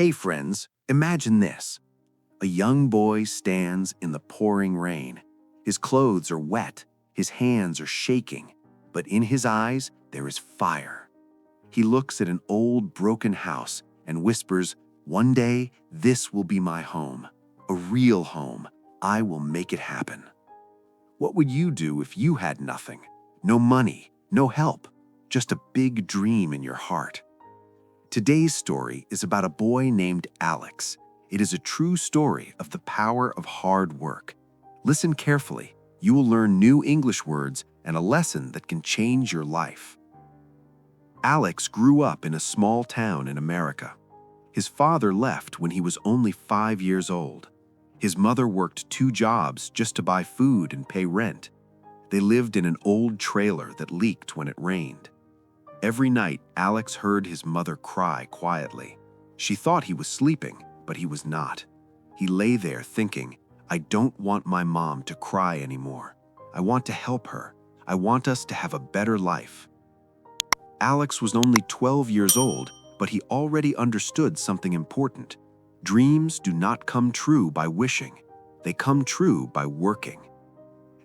Hey friends, imagine this. A young boy stands in the pouring rain. His clothes are wet, his hands are shaking, but in his eyes there is fire. He looks at an old broken house and whispers, "One day this will be my home, a real home. I will make it happen." What would you do if you had nothing? No money, no help, just a big dream in your heart. Today's story is about a boy named Alex. It is a true story of the power of hard work. Listen carefully. You will learn new English words and a lesson that can change your life. Alex grew up in a small town in America. His father left when he was only 5 years old. His mother worked 2 jobs just to buy food and pay rent. They lived in an old trailer that leaked when it rained. Every night, Alex heard his mother cry quietly. She thought he was sleeping, but he was not. He lay there thinking, "I don't want my mom to cry anymore. I want to help her. I want us to have a better life." Alex was only 12 years old, but he already understood something important. Dreams do not come true by wishing. They come true by working.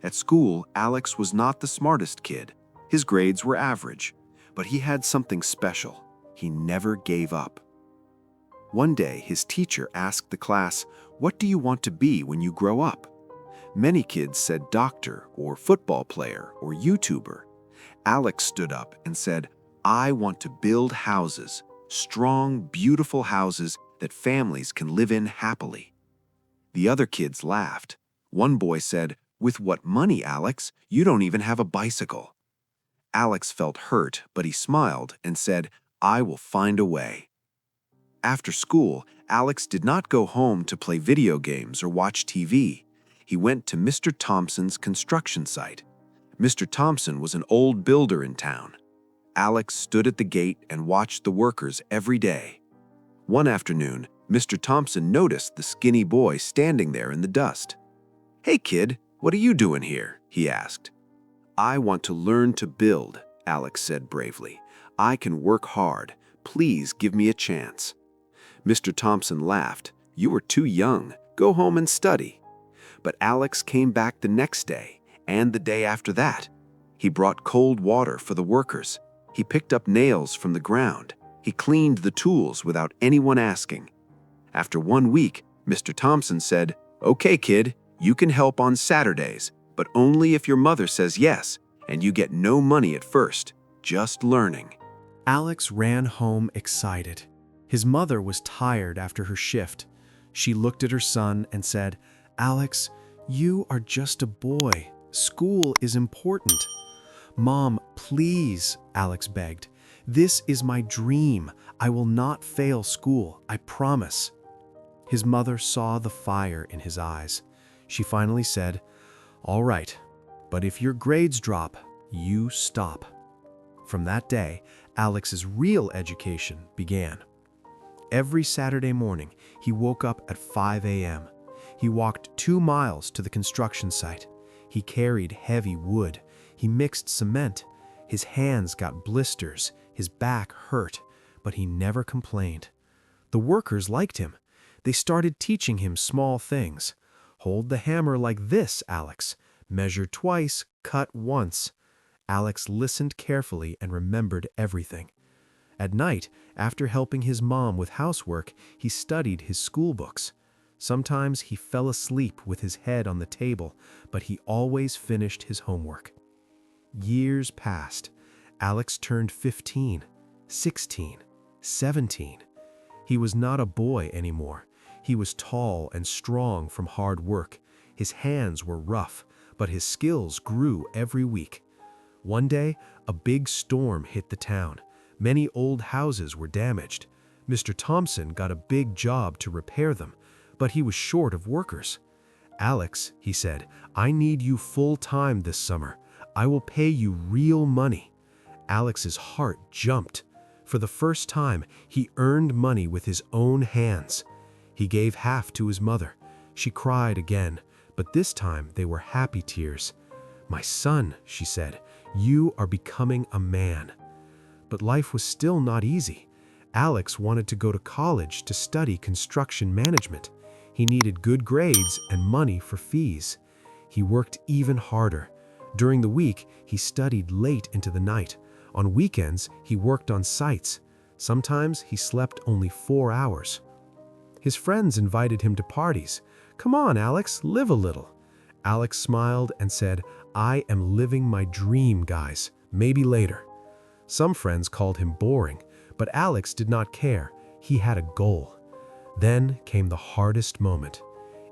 At school, Alex was not the smartest kid. His grades were average. But he had something special. He never gave up. One day, his teacher asked the class, "What do you want to be when you grow up?" Many kids said doctor or football player or YouTuber. Alex stood up and said, "I want to build houses, strong, beautiful houses that families can live in happily." The other kids laughed. One boy said, "With what money, Alex? You don't even have a bicycle." Alex felt hurt, but he smiled and said, "I will find a way." After school, Alex did not go home to play video games or watch TV. He went to Mr. Thompson's construction site. Mr. Thompson was an old builder in town. Alex stood at the gate and watched the workers every day. One afternoon, Mr. Thompson noticed the skinny boy standing there in the dust. "Hey kid, what are you doing here?" he asked. "I want to learn to build," Alex said bravely. "I can work hard. Please give me a chance." Mr. Thompson laughed. "You are too young. Go home and study." But Alex came back the next day, and the day after that. He brought cold water for the workers. He picked up nails from the ground. He cleaned the tools without anyone asking. After 1 week, Mr. Thompson said, "Okay, kid, you can help on Saturdays, but only if your mother says yes, and you get no money at first, just learning." Alex ran home excited. His mother was tired after her shift. She looked at her son and said, "Alex, you are just a boy. School is important." "Mom, please," Alex begged. "This is my dream. I will not fail school, I promise." His mother saw the fire in his eyes. She finally said, "All right, but if your grades drop, you stop." From that day, Alex's real education began. Every Saturday morning, he woke up at 5 a.m. He walked 2 miles to the construction site. He carried heavy wood. He mixed cement. His hands got blisters. His back hurt, but he never complained. The workers liked him. They started teaching him small things. "Hold the hammer like this, Alex. Measure twice, cut once." Alex listened carefully and remembered everything. At night, after helping his mom with housework, he studied his school books. Sometimes he fell asleep with his head on the table, but he always finished his homework. Years passed. Alex turned 15, 16, 17. He was not a boy anymore. He was tall and strong from hard work. His hands were rough, but his skills grew every week. One day, a big storm hit the town. Many old houses were damaged. Mr. Thompson got a big job to repair them, but he was short of workers. "Alex," he said, "I need you full-time this summer. I will pay you real money." Alex's heart jumped. For the first time, he earned money with his own hands. He gave half to his mother. She cried again, but this time they were happy tears. "My son," she said, "you are becoming a man." But life was still not easy. Alex wanted to go to college to study construction management. He needed good grades and money for fees. He worked even harder. During the week, he studied late into the night. On weekends, he worked on sites. Sometimes he slept only 4 hours. His friends invited him to parties. "Come on, Alex, live a little." Alex smiled and said, "I am living my dream, guys. Maybe later." Some friends called him boring, but Alex did not care. He had a goal. Then came the hardest moment.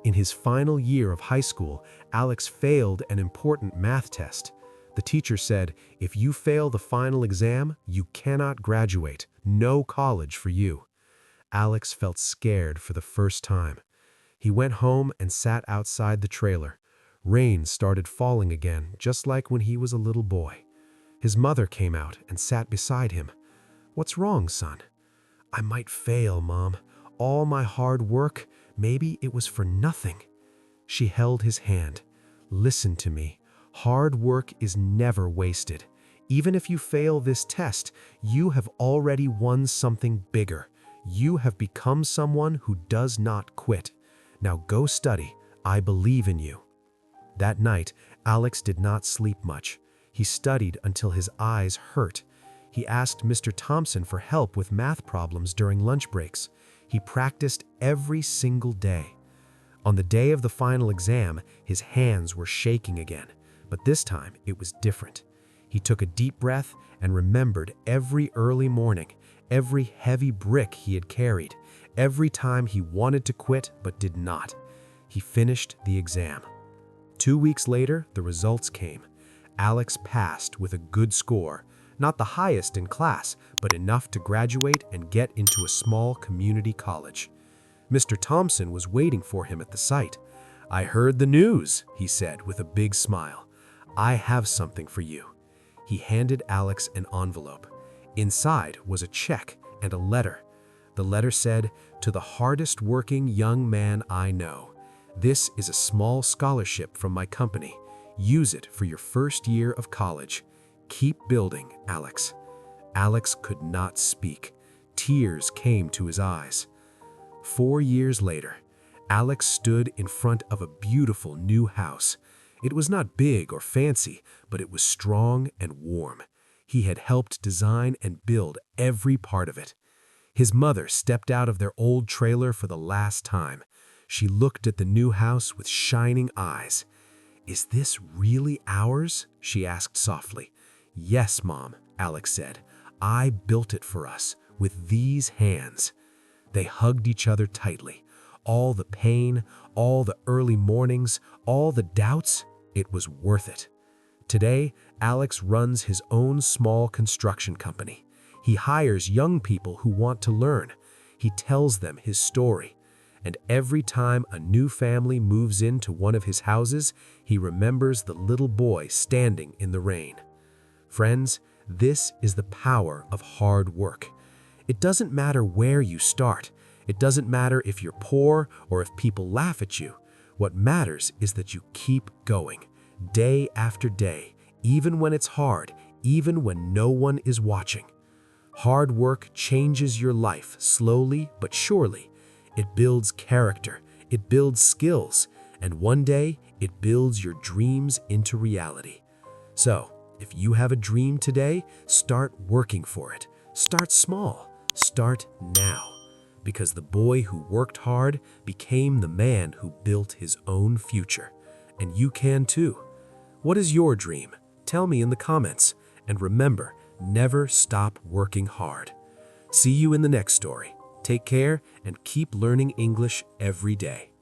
In his final year of high school, Alex failed an important math test. The teacher said, "If you fail the final exam, you cannot graduate. No college for you." Alex felt scared for the first time. He went home and sat outside the trailer. Rain started falling again, just like when he was a little boy. His mother came out and sat beside him. "What's wrong, son?" "I might fail, Mom. All my hard work, maybe it was for nothing." She held his hand. "Listen to me. Hard work is never wasted. Even if you fail this test, you have already won something bigger. You have become someone who does not quit. Now go study. I believe in you." That night, Alex did not sleep much. He studied until his eyes hurt. He asked Mr. Thompson for help with math problems during lunch breaks. He practiced every single day. On the day of the final exam, his hands were shaking again, but this time it was different. He took a deep breath and remembered every early morning, every heavy brick he had carried, every time he wanted to quit but did not. He finished the exam. 2 weeks later, the results came. Alex passed with a good score, not the highest in class, but enough to graduate and get into a small community college. Mr. Thompson was waiting for him at the site. "I heard the news," he said with a big smile. "I have something for you." He handed Alex an envelope. Inside was a check and a letter. The letter said, "To the hardest working young man I know. This is a small scholarship from my company. Use it for your first year of college. Keep building, Alex." Alex could not speak. Tears came to his eyes. 4 years later, Alex stood in front of a beautiful new house. It was not big or fancy, but it was strong and warm. He had helped design and build every part of it. His mother stepped out of their old trailer for the last time. She looked at the new house with shining eyes. "Is this really ours?" she asked softly. "Yes, Mom," Alex said. "I built it for us with these hands." They hugged each other tightly. All the pain, all the early mornings, all the doubts, it was worth it. Today, Alex runs his own small construction company. He hires young people who want to learn. He tells them his story. And every time a new family moves into one of his houses, he remembers the little boy standing in the rain. Friends, this is the power of hard work. It doesn't matter where you start. It doesn't matter if you're poor or if people laugh at you. What matters is that you keep going, day after day, even when it's hard, even when no one is watching. Hard work changes your life slowly but surely. It builds character, it builds skills, and one day it builds your dreams into reality. So, if you have a dream today, start working for it. Start small. Start now. Because the boy who worked hard became the man who built his own future. And you can too. What is your dream? Tell me in the comments. And remember, never stop working hard. See you in the next story. Take care and keep learning English every day.